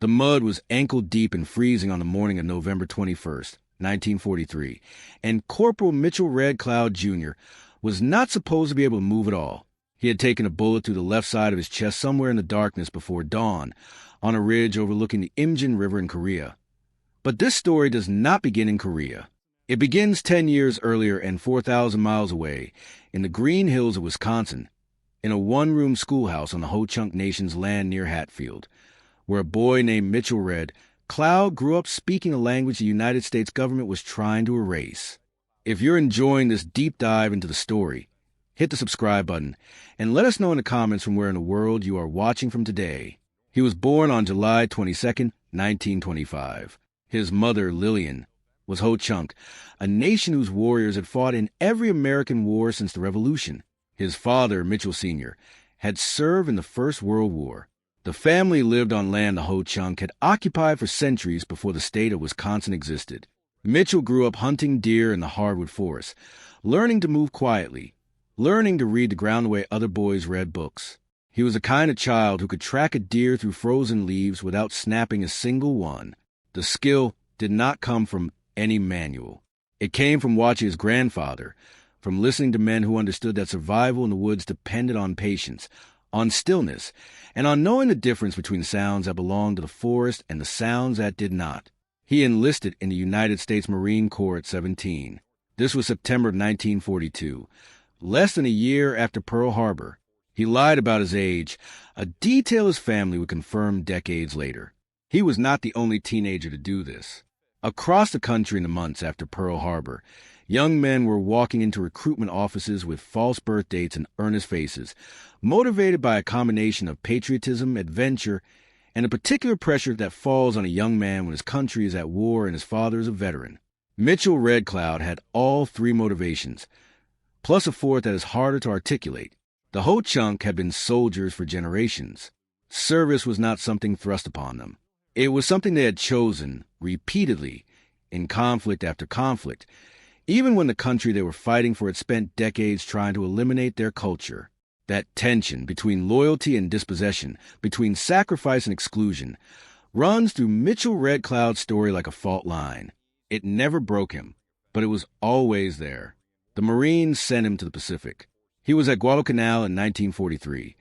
The mud was ankle-deep and freezing on the morning of November 21st, 1943, and Corporal Mitchell Red Cloud, Jr. was not supposed to be able to move at all. He had taken a bullet through the left side of his chest somewhere in the darkness before dawn, on a ridge overlooking the Imjin River in Korea. But this story does not begin in Korea. It begins 10 years earlier and 4,000 miles away, in the green hills of Wisconsin, in a one-room schoolhouse on the Ho-Chunk Nation's land near Hatfield, where a boy named Mitchell Red Cloud grew up speaking a language the United States government was trying to erase. If you're enjoying this deep dive into the story, hit the subscribe button, and let us know in the comments from where in the world you are watching from today. He was born on July 22nd, 1925. His mother, Lillian, was Ho-Chunk, a nation whose warriors had fought in every American war since the Revolution. His father, Mitchell Sr., had served in the First World War. The family lived on land the Ho-Chunk had occupied for centuries before the state of Wisconsin existed. Mitchell grew up hunting deer in the hardwood forest, learning to move quietly, learning to read the ground the way other boys read books. He was the kind of child who could track a deer through frozen leaves without snapping a single one. The skill did not come from any manual. It came from watching his grandfather, from listening to men who understood that survival in the woods depended on patience, on stillness, and on knowing the difference between the sounds that belonged to the forest and the sounds that did not. He enlisted in the United States Marine Corps at 17. This was September of 1942. Less than a year after Pearl Harbor. He lied about his age, a detail his family would confirm decades later. He was not the only teenager to do this. Across the country in the months after Pearl Harbor, young men were walking into recruitment offices with false birth dates and earnest faces, motivated by a combination of patriotism, adventure, and a particular pressure that falls on a young man when his country is at war and his father is a veteran. Mitchell Red Cloud had all three motivations, plus a fourth that is harder to articulate. The Ho-Chunk had been soldiers for generations. Service was not something thrust upon them. It was something they had chosen, repeatedly, in conflict after conflict, even when the country they were fighting for had spent decades trying to eliminate their culture. That tension between loyalty and dispossession, between sacrifice and exclusion, runs through Mitchell Red Cloud's story like a fault line. It never broke him, but it was always there. The Marines sent him to the Pacific. He was at Guadalcanal in 1943.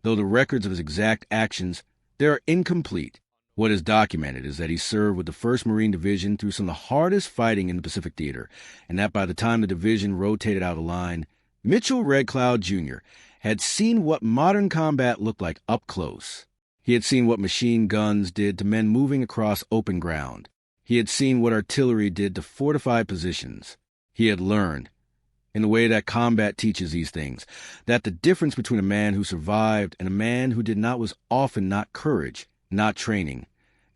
Though the records of his exact actions, they are incomplete. What is documented is that he served with the 1st Marine Division through some of the hardest fighting in the Pacific Theater, and that by the time the division rotated out of line, Mitchell Red Cloud, Jr. had seen what modern combat looked like up close. He had seen what machine guns did to men moving across open ground. He had seen what artillery did to fortified positions. He had learned, in the way that combat teaches these things, that the difference between a man who survived and a man who did not was often not courage, not training,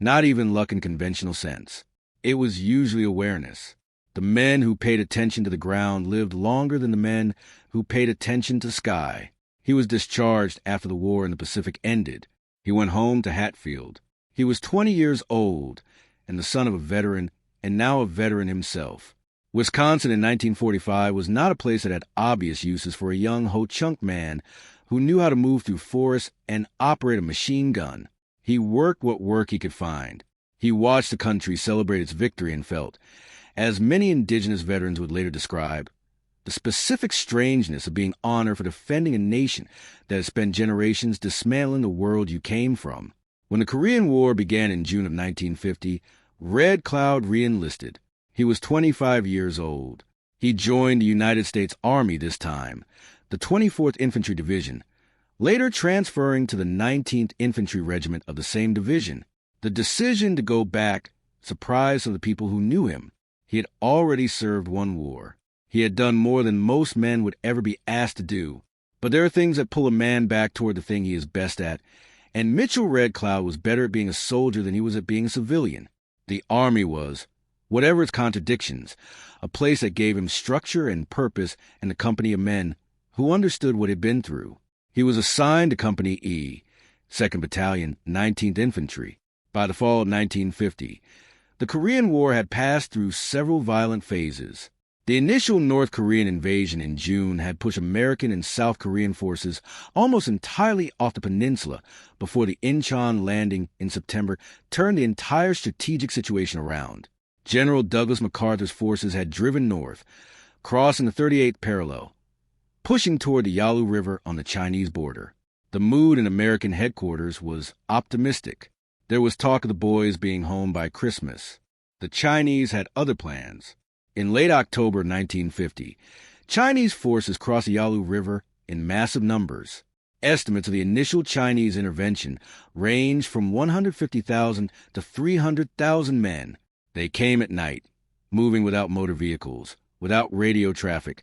not even luck in conventional sense. It was usually awareness. The men who paid attention to the ground lived longer than the men who paid attention to the sky. He was discharged after the war in the Pacific ended. He went home to Hatfield. He was 20 years old and the son of a veteran, and now a veteran himself. Wisconsin in 1945 was not a place that had obvious uses for a young Ho-Chunk man who knew how to move through forests and operate a machine gun. He worked what work he could find. He watched the country celebrate its victory and felt, as many indigenous veterans would later describe, the specific strangeness of being honored for defending a nation that had spent generations dismantling the world you came from. When the Korean War began in June of 1950, Red Cloud re-enlisted. He was 25 years old. He joined the United States Army this time, the 24th Infantry Division, later transferring to the 19th Infantry Regiment of the same division. The decision to go back surprised some of the people who knew him. He had already served one war. He had done more than most men would ever be asked to do. But there are things that pull a man back toward the thing he is best at, and Mitchell Red Cloud was better at being a soldier than he was at being a civilian. The Army was, whatever its contradictions, a place that gave him structure and purpose and the company of men who understood what he'd been through. He was assigned to Company E, 2nd Battalion, 19th Infantry. By the fall of 1950, the Korean War had passed through several violent phases. The initial North Korean invasion in June had pushed American and South Korean forces almost entirely off the peninsula before the Incheon landing in September turned the entire strategic situation around. General Douglas MacArthur's forces had driven north, crossing the 38th parallel, pushing toward the Yalu River on the Chinese border. The mood in American headquarters was optimistic. There was talk of the boys being home by Christmas. The Chinese had other plans. In late October 1950, Chinese forces crossed the Yalu River in massive numbers. Estimates of the initial Chinese intervention ranged from 150,000 to 300,000 men. They came at night, moving without motor vehicles, without radio traffic,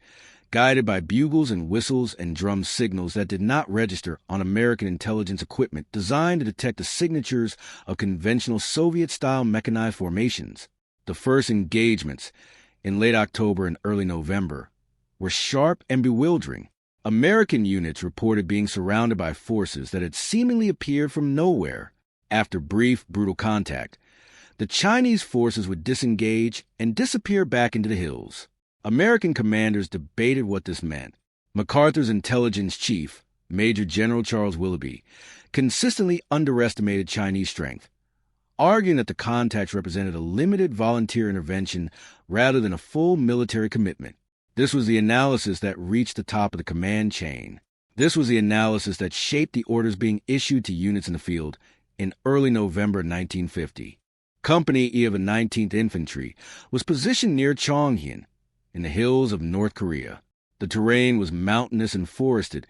guided by bugles and whistles and drum signals that did not register on American intelligence equipment designed to detect the signatures of conventional Soviet-style mechanized formations. The first engagements, in late October and early November, were sharp and bewildering. American units reported being surrounded by forces that had seemingly appeared from nowhere. After brief, brutal contact, the Chinese forces would disengage and disappear back into the hills. American commanders debated what this meant. MacArthur's intelligence chief, Major General Charles Willoughby, consistently underestimated Chinese strength, arguing that the contacts represented a limited volunteer intervention rather than a full military commitment. This was the analysis that reached the top of the command chain. This was the analysis that shaped the orders being issued to units in the field in early November 1950. Company E of the 19th Infantry was positioned near Chonghyon, in the hills of North Korea. The terrain was mountainous and forested,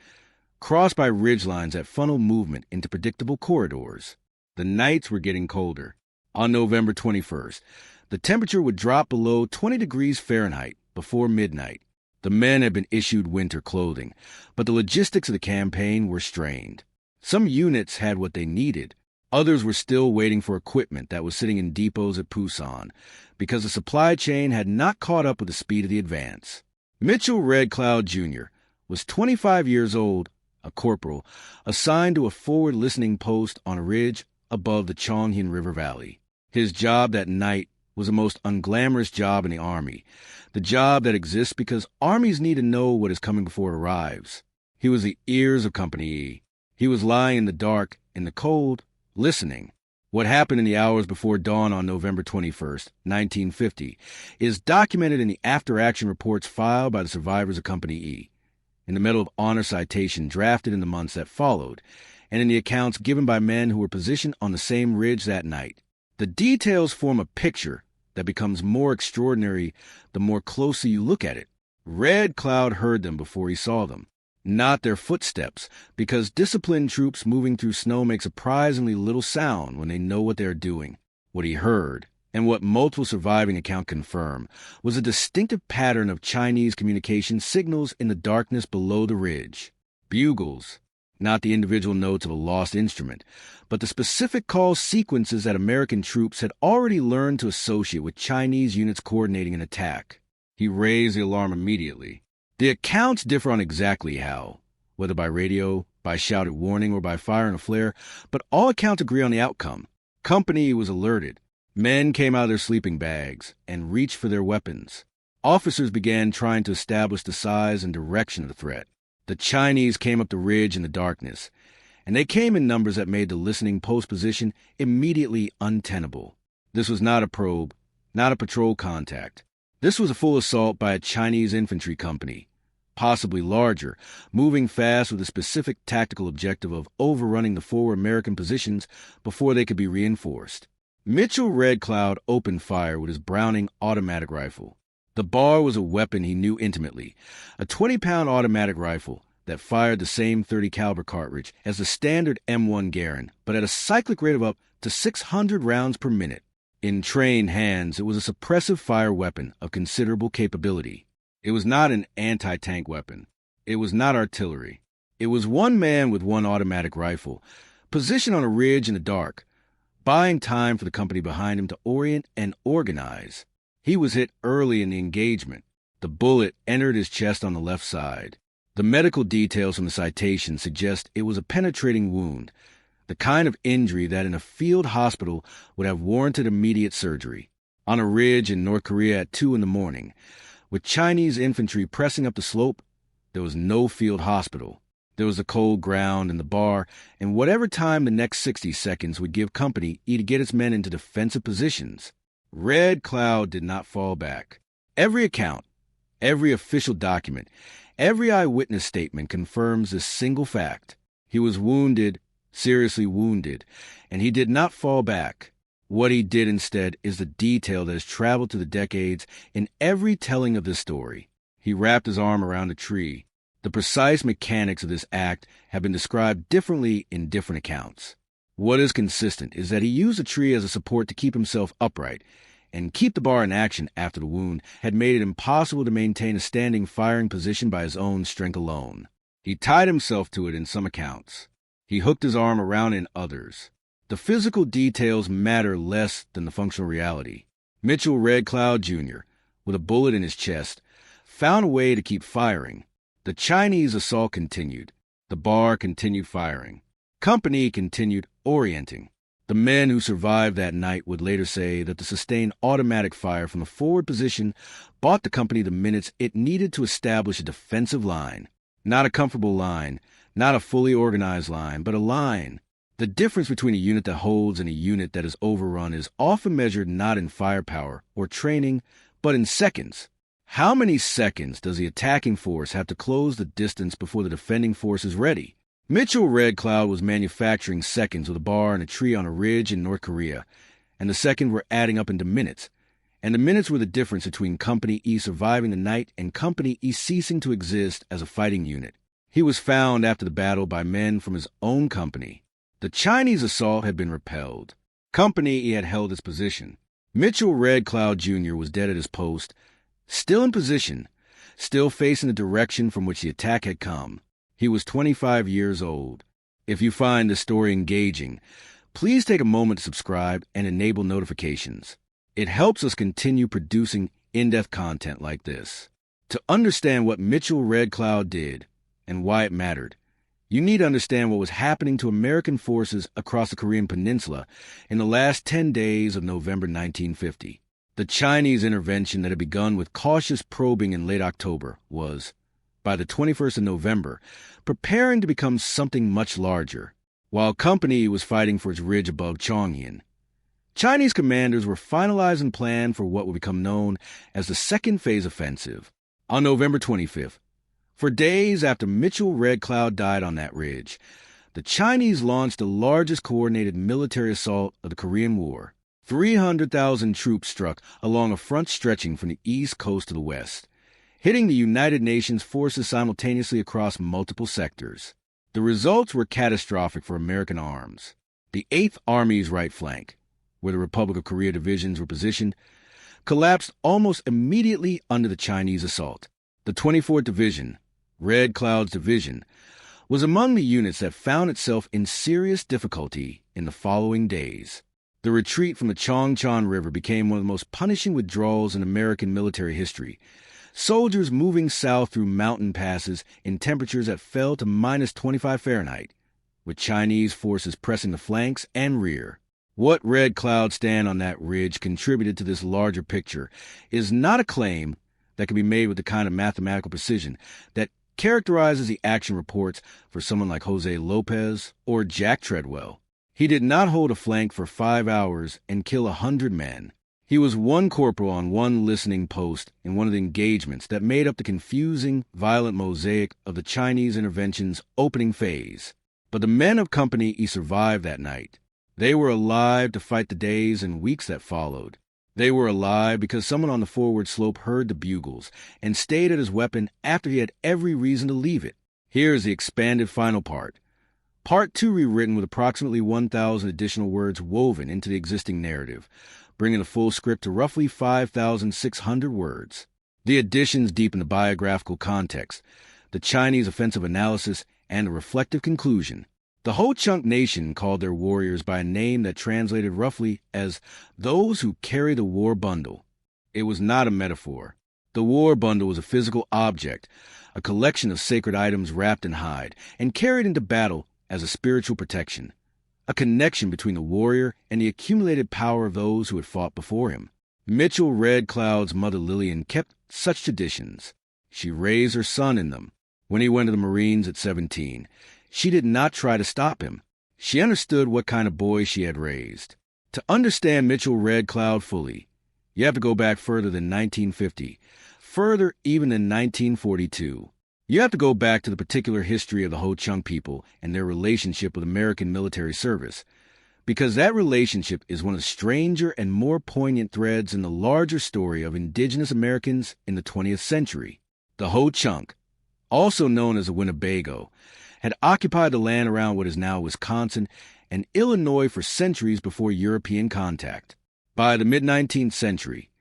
crossed by ridgelines that funneled movement into predictable corridors. The nights were getting colder. On November 21st, the temperature would drop below 20 degrees Fahrenheit before midnight. The men had been issued winter clothing, but the logistics of the campaign were strained. Some units had what they needed. Others were still waiting for equipment that was sitting in depots at Pusan because the supply chain had not caught up with the speed of the advance. Mitchell Red Cloud, Jr. was 25 years old, a corporal, assigned to a forward listening post on a ridge above the Chonghyon River Valley. His job that night was the most unglamorous job in the Army, the job that exists because armies need to know what is coming before it arrives. He was the ears of Company E. He was lying in the dark, in the cold, listening. What happened in the hours before dawn on November 21st, 1950, is documented in the after-action reports filed by the survivors of Company E, in the Medal of Honor citation drafted in the months that followed, and in the accounts given by men who were positioned on the same ridge that night. The details form a picture that becomes more extraordinary the more closely you look at it. Red Cloud heard them before he saw them, not their footsteps, because disciplined troops moving through snow make surprisingly little sound when they know what they are doing. What he heard, and what multiple surviving accounts confirm, was a distinctive pattern of Chinese communication signals in the darkness below the ridge. Bugles, not the individual notes of a lost instrument, but the specific call sequences that American troops had already learned to associate with Chinese units coordinating an attack. He raised the alarm immediately. The accounts differ on exactly how, whether by radio, by shouted warning, or by firing a flare, but all accounts agree on the outcome. Company was alerted. Men came out of their sleeping bags and reached for their weapons. Officers began trying to establish the size and direction of the threat. The Chinese came up the ridge in the darkness, and they came in numbers that made the listening post position immediately untenable. This was not a probe, not a patrol contact. This was a full assault by a Chinese infantry company, possibly larger, moving fast with a specific tactical objective of overrunning the forward American positions before they could be reinforced. Mitchell Red Cloud opened fire with his Browning automatic rifle. The bar was a weapon he knew intimately, a 20-pound automatic rifle that fired the same .30 caliber cartridge as the standard M1 Garand, but at a cyclic rate of up to 600 rounds per minute. In trained hands, it was a suppressive fire weapon of considerable capability. It was not an anti-tank weapon. It was not artillery. It was one man with one automatic rifle, positioned on a ridge in the dark, buying time for the company behind him to orient and organize. He was hit early in the engagement. The bullet entered his chest on the left side. The medical details from the citation suggest it was a penetrating wound, the kind of injury that in a field hospital would have warranted immediate surgery. On a ridge in North Korea at 2 a.m, With Chinese infantry pressing up the slope, there was no field hospital. There was the cold ground and the bar, and whatever time the next 60 seconds would give company E to get its men into defensive positions. Red Cloud did not fall back. Every account, every official document, every eyewitness statement confirms this single fact. He was wounded, seriously wounded, and he did not fall back. What he did instead is the detail that has traveled through the decades in every telling of this story. He wrapped his arm around a tree. The precise mechanics of this act have been described differently in different accounts. What is consistent is that he used the tree as a support to keep himself upright, and keep the bar in action after the wound had made it impossible to maintain a standing firing position by his own strength alone. He tied himself to it in some accounts. He hooked his arm around in others. The physical details matter less than the functional reality. Mitchell Red Cloud Jr., with a bullet in his chest, found a way to keep firing. The Chinese assault continued. The bar continued firing. Company continued orienting. The men who survived that night would later say that the sustained automatic fire from the forward position bought the company the minutes it needed to establish a defensive line. Not a comfortable line, not a fully organized line, but a line. The difference between a unit that holds and a unit that is overrun is often measured not in firepower or training, but in seconds. How many seconds does the attacking force have to close the distance before the defending force is ready? Mitchell Red Cloud was manufacturing seconds with a bar and a tree on a ridge in North Korea, and the seconds were adding up into minutes. And the minutes were the difference between Company E surviving the night and Company E ceasing to exist as a fighting unit. He was found after the battle by men from his own company. The Chinese assault had been repelled. Company E had held its position. Mitchell Red Cloud Jr. was dead at his post, still in position, still facing the direction from which the attack had come. He was 25 years old. If you find this story engaging, please take a moment to subscribe and enable notifications. It helps us continue producing in-depth content like this. To understand what Mitchell Red Cloud did and why it mattered, you need to understand what was happening to American forces across the Korean Peninsula in the last 10 days of November 1950. The Chinese intervention that had begun with cautious probing in late October was, by the 21st of November, preparing to become something much larger. While Company was fighting for its ridge above Chongyun, Chinese commanders were finalizing a plan for what would become known as the Second Phase Offensive. On November 25th, for days after Mitchell Red Cloud died on that ridge, the Chinese launched the largest coordinated military assault of the Korean War. 300,000 troops struck along a front stretching from the east coast to the west, hitting the United Nations forces simultaneously across multiple sectors. The results were catastrophic for American arms. The 8th Army's right flank, where the Republic of Korea divisions were positioned, collapsed almost immediately under the Chinese assault. The 24th Division, Red Cloud's division, was among the units that found itself in serious difficulty in the following days. The retreat from the Chongchon River became one of the most punishing withdrawals in American military history. Soldiers moving south through mountain passes in temperatures that fell to minus 25 Fahrenheit, with Chinese forces pressing the flanks and rear. What Red Cloud stand on that ridge contributed to this larger picture is not a claim that can be made with the kind of mathematical precision that characterizes the action reports for someone like Jose Lopez or Jack Treadwell. He did not hold a flank for 5 hours and kill 100 men. He was one corporal on one listening post in one of the engagements that made up the confusing, violent mosaic of the Chinese intervention's opening phase. But the men of Company E survived that night. They were alive to fight the days and weeks that followed. They were alive because someone on the forward slope heard the bugles and stayed at his weapon after he had every reason to leave it. Here is the expanded final part. Part 2 rewritten with approximately 1,000 additional words woven into the existing narrative, bringing the full script to roughly 5,600 words. The additions deepen the biographical context, the Chinese offensive analysis, and the reflective conclusion. The Ho-Chunk Nation called their warriors by a name that translated roughly as those who carry the war bundle. It was not a metaphor. The war bundle was a physical object, a collection of sacred items wrapped in hide and carried into battle as a spiritual protection, a connection between the warrior and the accumulated power of those who had fought before him. Mitchell Red Cloud's mother Lillian kept such traditions. She raised her son in them. When he went to the Marines at 17, she did not try to stop him. She understood what kind of boy she had raised. To understand Mitchell Red Cloud fully, you have to go back further than 1950, further even than 1942. You have to go back to the particular history of the Ho-Chunk people and their relationship with American military service, because that relationship is one of the stranger and more poignant threads in the larger story of indigenous Americans in the 20th century. The Ho-Chunk, also known as the Winnebago, had occupied the land around what is now Wisconsin and Illinois for centuries before European contact. By the mid-19th century,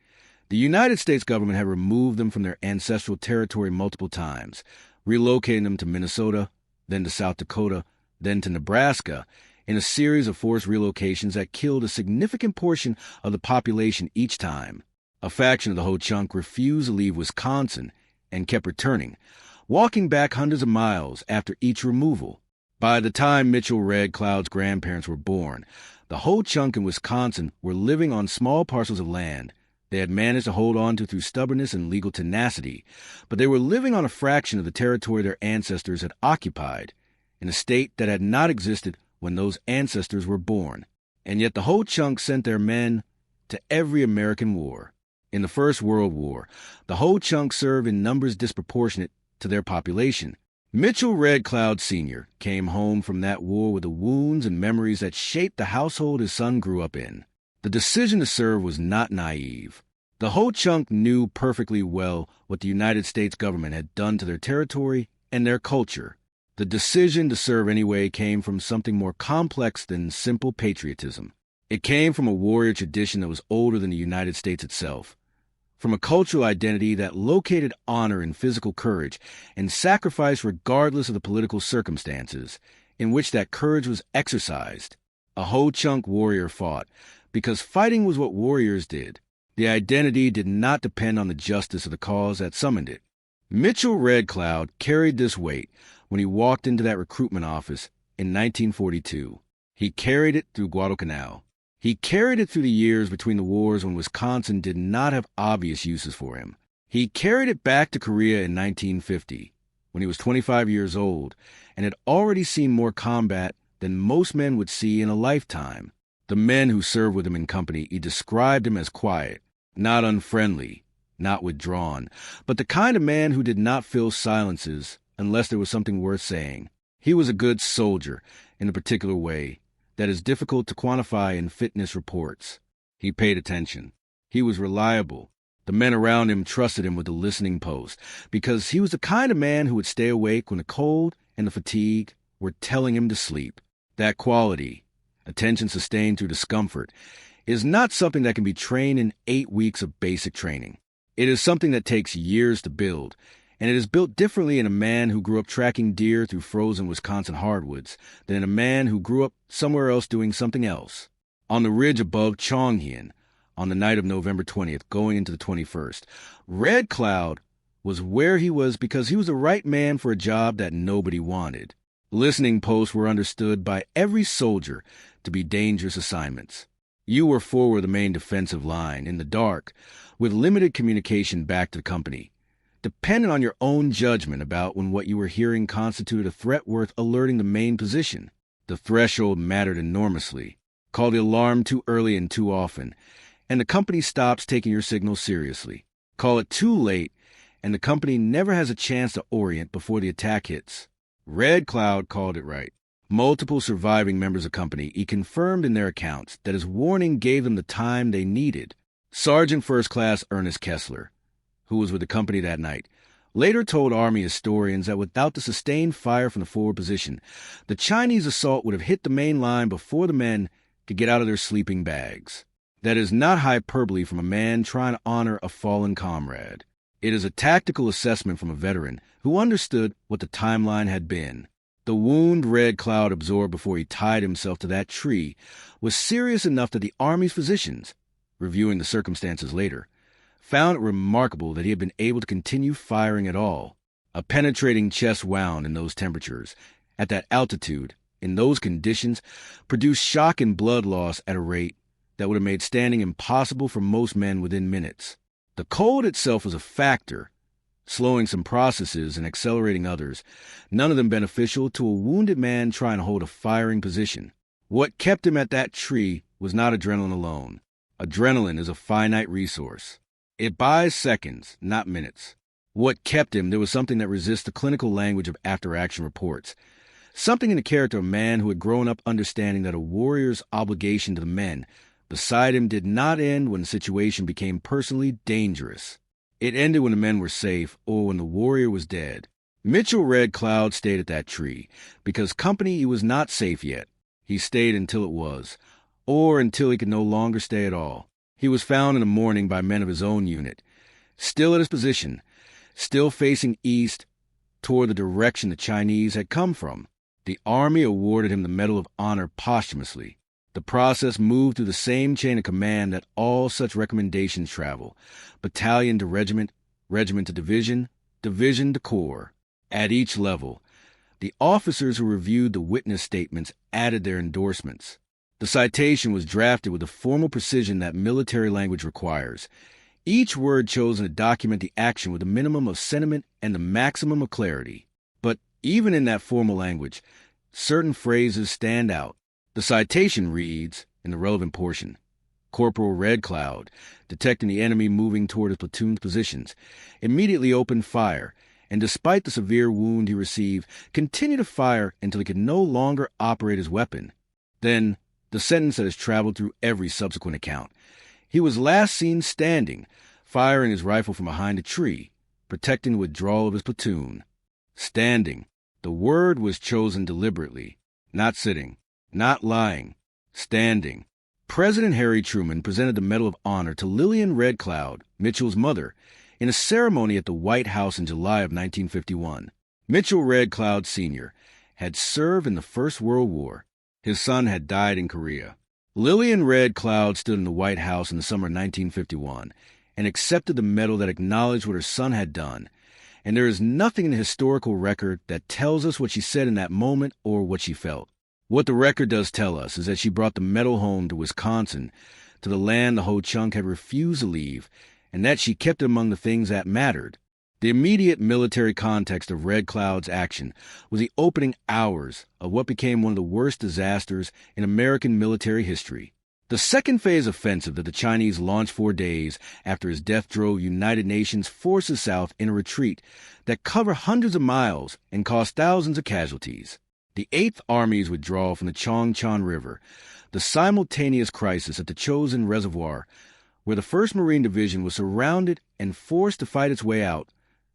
the United States government had removed them from their ancestral territory multiple times, relocating them to Minnesota, then to South Dakota, then to Nebraska, in a series of forced relocations that killed a significant portion of the population each time. A faction of the Ho-Chunk refused to leave Wisconsin and kept returning, walking back hundreds of miles after each removal. By the time Mitchell Red Cloud's grandparents were born, the Ho-Chunk in Wisconsin were living on small parcels of land they had managed to hold on to through stubbornness and legal tenacity, but they were living on a fraction of the territory their ancestors had occupied, in a state that had not existed when those ancestors were born. And yet the Ho-Chunk sent their men to every American war. In the First World War, the Ho-Chunk served in numbers disproportionate to their population. Mitchell Red Cloud Sr. came home from that war with the wounds and memories that shaped the household his son grew up in. The decision to serve was not naive. The Ho-Chunk knew perfectly well what the United States government had done to their territory and their culture. The decision to serve anyway came from something more complex than simple patriotism. It came from a warrior tradition that was older than the United States itself, from a cultural identity that located honor in physical courage and sacrifice regardless of the political circumstances in which that courage was exercised. A Ho-Chunk warrior fought because fighting was what warriors did. The identity did not depend on the justice of the cause that summoned it. Mitchell Red Cloud carried this weight when he walked into that recruitment office in 1942. He carried it through Guadalcanal. He carried it through the years between the wars when Wisconsin did not have obvious uses for him. He carried it back to Korea in 1950, when he was 25 years old and had already seen more combat than most men would see in a lifetime. The men who served with him in company, he described him as quiet, not unfriendly, not withdrawn, but the kind of man who did not fill silences unless there was something worth saying. He was a good soldier in a particular way that is difficult to quantify in fitness reports. He paid attention. He was reliable. The men around him trusted him with the listening post because he was the kind of man who would stay awake when the cold and the fatigue were telling him to sleep. That quality, attention sustained through discomfort, is not something that can be trained in 8 weeks of basic training. It is something that takes years to build, and it is built differently in a man who grew up tracking deer through frozen Wisconsin hardwoods than in a man who grew up somewhere else doing something else. On the ridge above Chonghyun, on the night of November 20th, going into the 21st, Red Cloud was where he was because he was the right man for a job that nobody wanted. Listening posts were understood by every soldier to be dangerous assignments. You were forward the main defensive line, in the dark, with limited communication back to the company, dependent on your own judgment about when what you were hearing constituted a threat worth alerting the main position. The threshold mattered enormously. Call the alarm too early and too often, and the company stops taking your signal seriously. Call it too late, and the company never has a chance to orient before the attack hits. Red Cloud called it right. Multiple surviving members of the company, he confirmed in their accounts that his warning gave them the time they needed. Sergeant First Class Ernest Kessler, who was with the company that night, later told Army historians that without the sustained fire from the forward position, the Chinese assault would have hit the main line before the men could get out of their sleeping bags. That is not hyperbole from a man trying to honor a fallen comrade. It is a tactical assessment from a veteran who understood what the timeline had been. The wound Red Cloud absorbed before he tied himself to that tree was serious enough that the Army's physicians, reviewing the circumstances later, found it remarkable that he had been able to continue firing at all. A penetrating chest wound in those temperatures, at that altitude, in those conditions, produced shock and blood loss at a rate that would have made standing impossible for most men within minutes. The cold itself was a factor, slowing some processes and accelerating others, none of them beneficial to a wounded man trying to hold a firing position. What kept him at that tree was not adrenaline alone. Adrenaline is a finite resource. It buys seconds, not minutes. What kept him, there was something that resists the clinical language of after-action reports. Something in the character of a man who had grown up understanding that a warrior's obligation to the men beside him did not end when the situation became personally dangerous. It ended when the men were safe or when the warrior was dead. Mitchell Red Cloud stayed at that tree because company was not safe yet. He stayed until it was, or until he could no longer stay at all. He was found in the morning by men of his own unit, still at his position, still facing east toward the direction the Chinese had come from. The Army awarded him the Medal of Honor posthumously. The process moved through the same chain of command that all such recommendations travel: battalion to regiment, regiment to division, division to corps. At each level, the officers who reviewed the witness statements added their endorsements. The citation was drafted with the formal precision that military language requires, each word chosen to document the action with a minimum of sentiment and the maximum of clarity. But even in that formal language, certain phrases stand out. The citation reads, in the relevant portion, Corporal Red Cloud, detecting the enemy moving toward his platoon's positions, immediately opened fire, and despite the severe wound he received, continued to fire until he could no longer operate his weapon. Then, the sentence that has traveled through every subsequent account. He was last seen standing, firing his rifle from behind a tree, protecting the withdrawal of his platoon. Standing. The word was chosen deliberately. Not sitting. Not lying. Standing. President Harry Truman presented the Medal of Honor to Lillian Red Cloud, Mitchell's mother, in a ceremony at the White House in July of 1951. Mitchell Red Cloud Sr. had served in the First World War. His son had died in Korea. Lillian Red Cloud stood in the White House in the summer of 1951 and accepted the medal that acknowledged what her son had done, and there is nothing in the historical record that tells us what she said in that moment or what she felt. What the record does tell us is that she brought the medal home to Wisconsin, to the land the Ho-Chunk had refused to leave, and that she kept it among the things that mattered. The immediate military context of Red Cloud's action was the opening hours of what became one of the worst disasters in American military history. The second phase offensive that the Chinese launched 4 days after his death drove United Nations forces south in a retreat that covered hundreds of miles and caused thousands of casualties. The Eighth Army's withdrawal from the Chongchan River, the simultaneous crisis at the Chosin Reservoir, where the 1st Marine Division was surrounded and forced to fight its way out,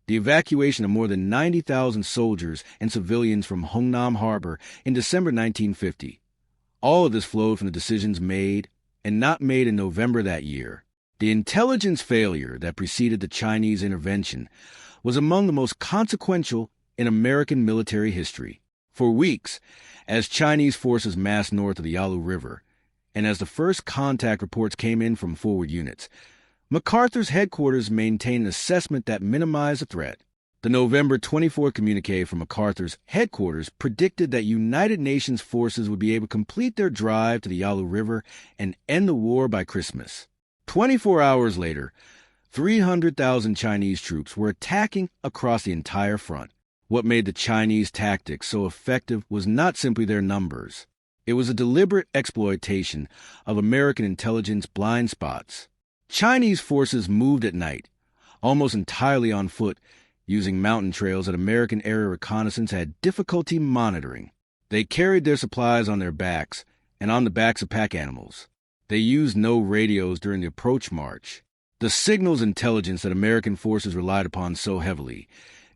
the evacuation of more than 90,000 soldiers and civilians from Hungnam Harbor in December 1950. All of this flowed from the decisions made and not made in November that year. The intelligence failure that preceded the Chinese intervention was among the most consequential in American military history. For weeks, as Chinese forces massed north of the Yalu River, and as the first contact reports came in from forward units, MacArthur's headquarters maintained an assessment that minimized the threat. The November 24 communique from MacArthur's headquarters predicted that United Nations forces would be able to complete their drive to the Yalu River and end the war by Christmas. 24 hours later, 300,000 Chinese troops were attacking across the entire front. What made the Chinese tactics so effective was not simply their numbers. It was a deliberate exploitation of American intelligence blind spots. Chinese forces moved at night, almost entirely on foot, using mountain trails that American aerial reconnaissance had difficulty monitoring. They carried their supplies on their backs and on the backs of pack animals. They used no radios during the approach march. The signals intelligence that American forces relied upon so heavily,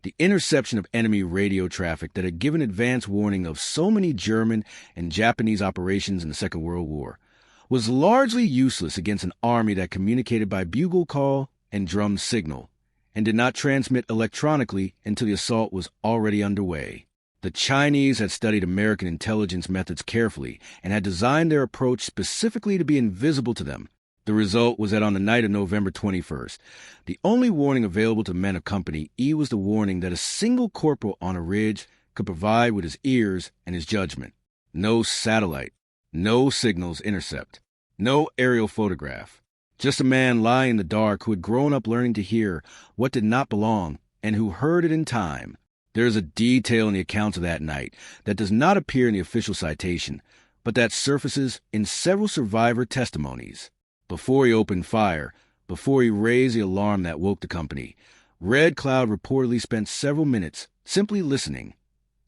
the interception of enemy radio traffic that had given advance warning of so many German and Japanese operations in the Second World War, was largely useless against an army that communicated by bugle call and drum signal, and did not transmit electronically until the assault was already underway. The Chinese had studied American intelligence methods carefully and had designed their approach specifically to be invisible to them. The result was that on the night of November 21st, the only warning available to men of Company E was the warning that a single corporal on a ridge could provide with his ears and his judgment. No satellite, no signals intercept, no aerial photograph, Just a man lying in the dark who had grown up learning to hear what did not belong and who heard it in time. There is a detail in the accounts of that night that does not appear in the official citation, but that surfaces in several survivor testimonies. Before he opened fire, before he raised the alarm that woke the company, Red Cloud reportedly spent several minutes simply listening,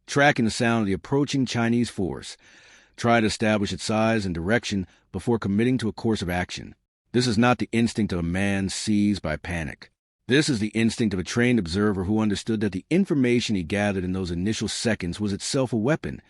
tracking the sound of the approaching Chinese force, trying to establish its size and direction before committing to a course of action. This is not the instinct of a man seized by panic. This is the instinct of a trained observer who understood that the information he gathered in those initial seconds was itself a weapon,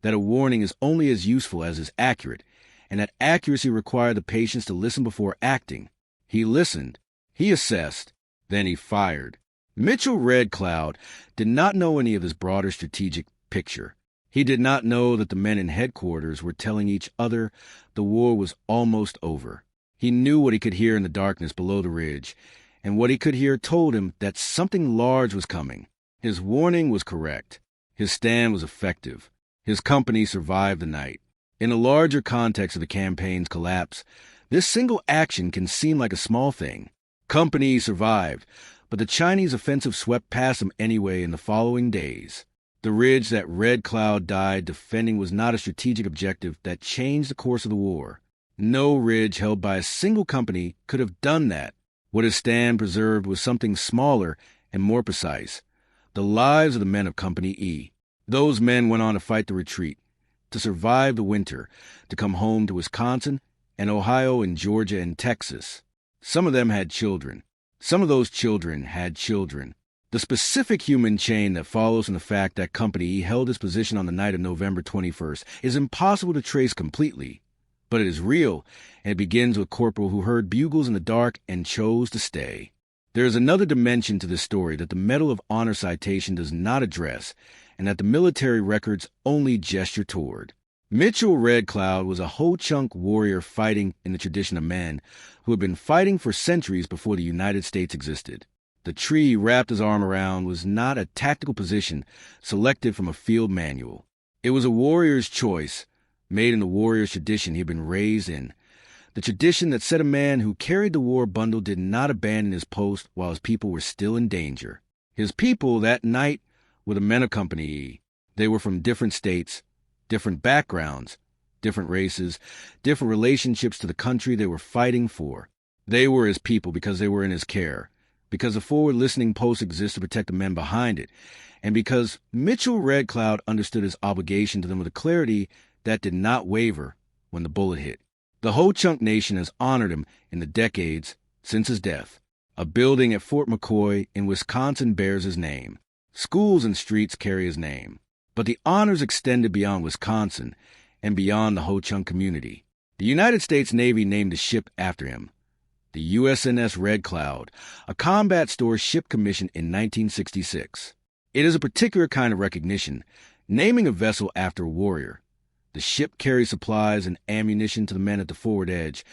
that a warning is only as useful as is accurate, and that accuracy required the patience to listen before acting. He listened, he assessed, then he fired. Mitchell Red Cloud did not know any of this broader strategic picture. He did not know that the men in headquarters were telling each other the war was almost over. He knew what he could hear in the darkness below the ridge, and what he could hear told him that something large was coming. His warning was correct. His stand was effective. His company survived the night. In the larger context of the campaign's collapse, this single action can seem like a small thing. Company survived, but the Chinese offensive swept past them anyway in the following days. The ridge that Red Cloud died defending was not a strategic objective that changed the course of the war. No ridge held by a single company could have done that. What his stand preserved was something smaller and more precise: the lives of the men of Company E. Those men went on to fight the retreat, to survive the winter, to come home to Wisconsin and Ohio and Georgia and Texas. Some of them had children. Some of those children had children. The specific human chain that follows from the fact that Company E held its position on the night of November 21st is impossible to trace completely. But it is real, and it begins with Corporal who heard bugles in the dark and chose to stay. There is another dimension to this story that the Medal of Honor citation does not address, and that the military records only gesture toward. Mitchell Red Cloud was a Ho-Chunk warrior fighting in the tradition of men who had been fighting for centuries before the United States existed. The tree he wrapped his arm around was not a tactical position selected from a field manual. It was a warrior's choice, made in the warrior's tradition he had been raised in. The tradition that said a man who carried the war bundle did not abandon his post while his people were still in danger. His people that night were the men of Company E. They were from different states, different backgrounds, different races, different relationships to the country they were fighting for. They were his people because they were in his care, because the forward listening post exists to protect the men behind it, and because Mitchell Red Cloud understood his obligation to them with a clarity that did not waver when the bullet hit. The Ho-Chunk Nation has honored him in the decades since his death. A building at Fort McCoy in Wisconsin bears his name. Schools and streets carry his name. But the honors extended beyond Wisconsin and beyond the Ho-Chunk community. The United States Navy named a ship after him, the USNS Red Cloud, a combat store ship commissioned in 1966. It is a particular kind of recognition, naming a vessel after a warrior. The ship carries supplies and ammunition to the men at the forward edge,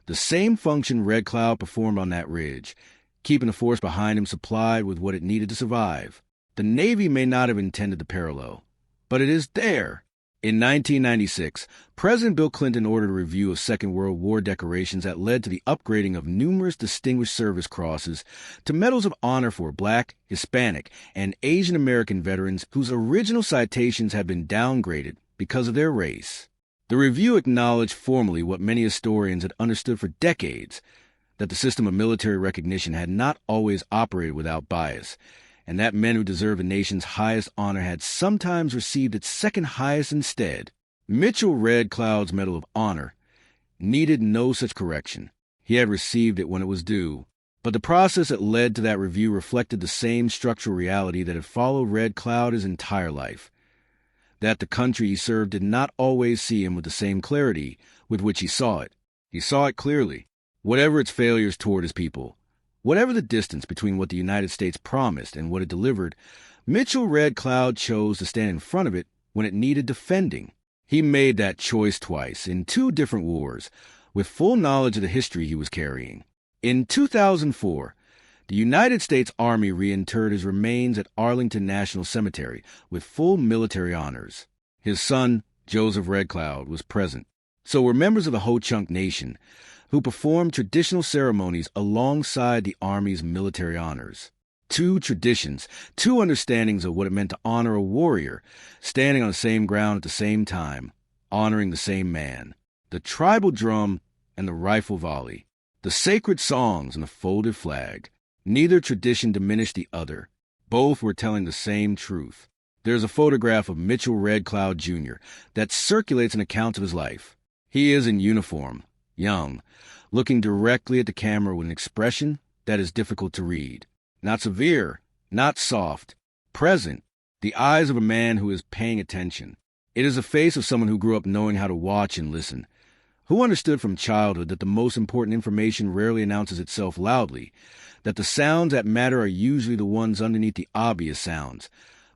the same function Red Cloud performed on that ridge, keeping the force behind him supplied with what it needed to survive. The Navy may not have intended the parallel, but it is there. In 1996, President Bill Clinton ordered a review of Second World War decorations that led to the upgrading of numerous Distinguished Service Crosses to Medals of Honor for Black, Hispanic, and Asian American veterans whose original citations had been downgraded because of their race. The review acknowledged formally what many historians had understood for decades, that the system of military recognition had not always operated without bias, and that men who deserved the nation's highest honor had sometimes received its second highest instead. Mitchell Red Cloud's Medal of Honor needed no such correction. He had received it when it was due. But the process that led to that review reflected the same structural reality that had followed Red Cloud his entire life, that the country he served did not always see him with the same clarity with which he saw it. He saw it clearly, whatever its failures toward his people. Whatever the distance between what the United States promised and what it delivered, Mitchell Red Cloud chose to stand in front of it when it needed defending. He made that choice twice, in two different wars, with full knowledge of the history he was carrying. In 2004, the United States Army reinterred his remains at Arlington National Cemetery with full military honors. His son, Joseph Red Cloud, was present. So were members of the Ho-Chunk Nation, who performed traditional ceremonies alongside the Army's military honors. Two traditions, two understandings of what it meant to honor a warrior, standing on the same ground at the same time, honoring the same man. The tribal drum and the rifle volley, the sacred songs and the folded flag. Neither tradition diminished the other. Both were telling the same truth. There's a photograph of Mitchell Red Cloud Jr. that circulates an account of his life. He is in uniform, young, looking directly at the camera with an expression that is difficult to read. Not severe, not soft, present, the eyes of a man who is paying attention. It is the face of someone who grew up knowing how to watch and listen, who understood from childhood that the most important information rarely announces itself loudly, that the sounds that matter are usually the ones underneath the obvious sounds,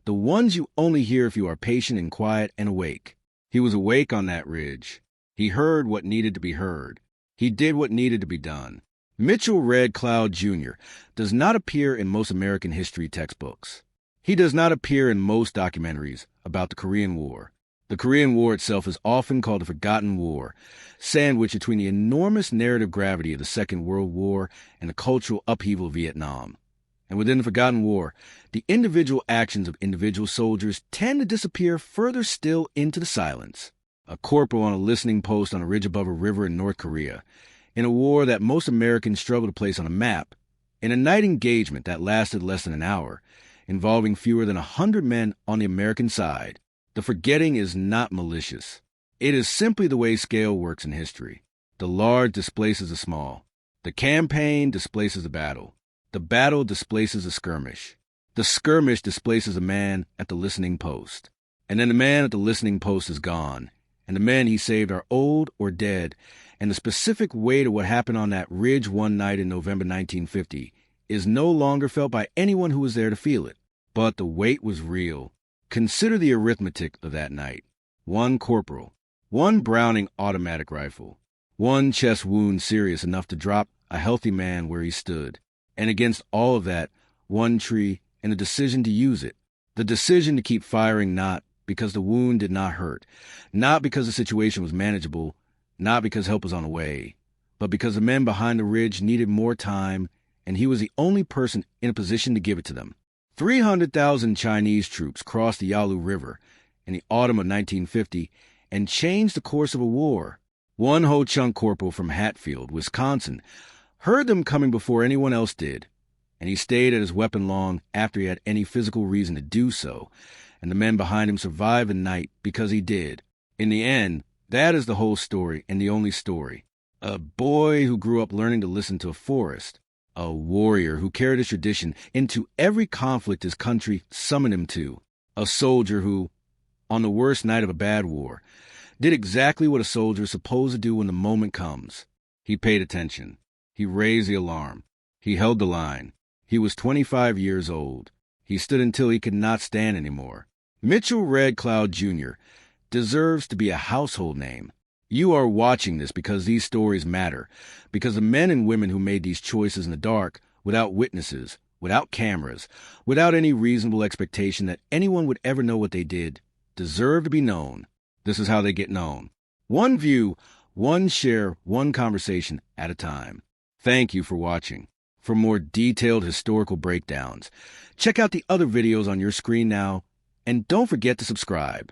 the ones you only hear if you are patient and quiet and awake. He was awake on that ridge. He heard what needed to be heard. He did what needed to be done. Mitchell Red Cloud Jr. does not appear in most American history textbooks. He does not appear in most documentaries about the Korean War. The Korean War itself is often called a forgotten war, sandwiched between the enormous narrative gravity of the Second World War and the cultural upheaval of Vietnam. And within the forgotten war, the individual actions of individual soldiers tend to disappear further still into the silence. A corporal on a listening post on a ridge above a river in North Korea, in a war that most Americans struggle to place on a map, in a night engagement that lasted less than an hour, involving fewer than 100 men on the American side. The forgetting is not malicious. It is simply the way scale works in history. The large displaces the small. The campaign displaces the battle. The battle displaces the skirmish. The skirmish displaces a man at the listening post. And then the man at the listening post is gone, and the men he saved are old or dead, and the specific weight of what happened on that ridge one night in November 1950 is no longer felt by anyone who was there to feel it. But the weight was real. Consider the arithmetic of that night. 1 corporal, 1 Browning automatic rifle, 1 chest wound serious enough to drop a healthy man where he stood, and against all of that, 1 tree and the decision to use it. The decision to keep firing, not because the wound did not hurt, not because the situation was manageable, not because help was on the way, but because the men behind the ridge needed more time, and he was the only person in a position to give it to them. 300,000 Chinese troops crossed the Yalu River in the autumn of 1950 and changed the course of a war. 1 Ho Chung corporal from Hatfield, Wisconsin, heard them coming before anyone else did, and he stayed at his weapon long after he had any physical reason to do so, and the men behind him survived the night because he did. In the end, that is the whole story and the only story. A boy who grew up learning to listen to a forest. A warrior who carried his tradition into every conflict his country summoned him to. A soldier who, on the worst night of a bad war, did exactly what a soldier is supposed to do when the moment comes. He paid attention. He raised the alarm. He held the line. He was 25 years old. He stood until he could not stand anymore. Mitchell Red Cloud Jr. deserves to be a household name. You are watching this because these stories matter, because the men and women who made these choices in the dark, without witnesses, without cameras, without any reasonable expectation that anyone would ever know what they did, deserve to be known. This is how they get known. 1 view, 1 share, 1 conversation at a time. Thank you for watching. For more detailed historical breakdowns, check out the other videos on your screen now, and don't forget to subscribe.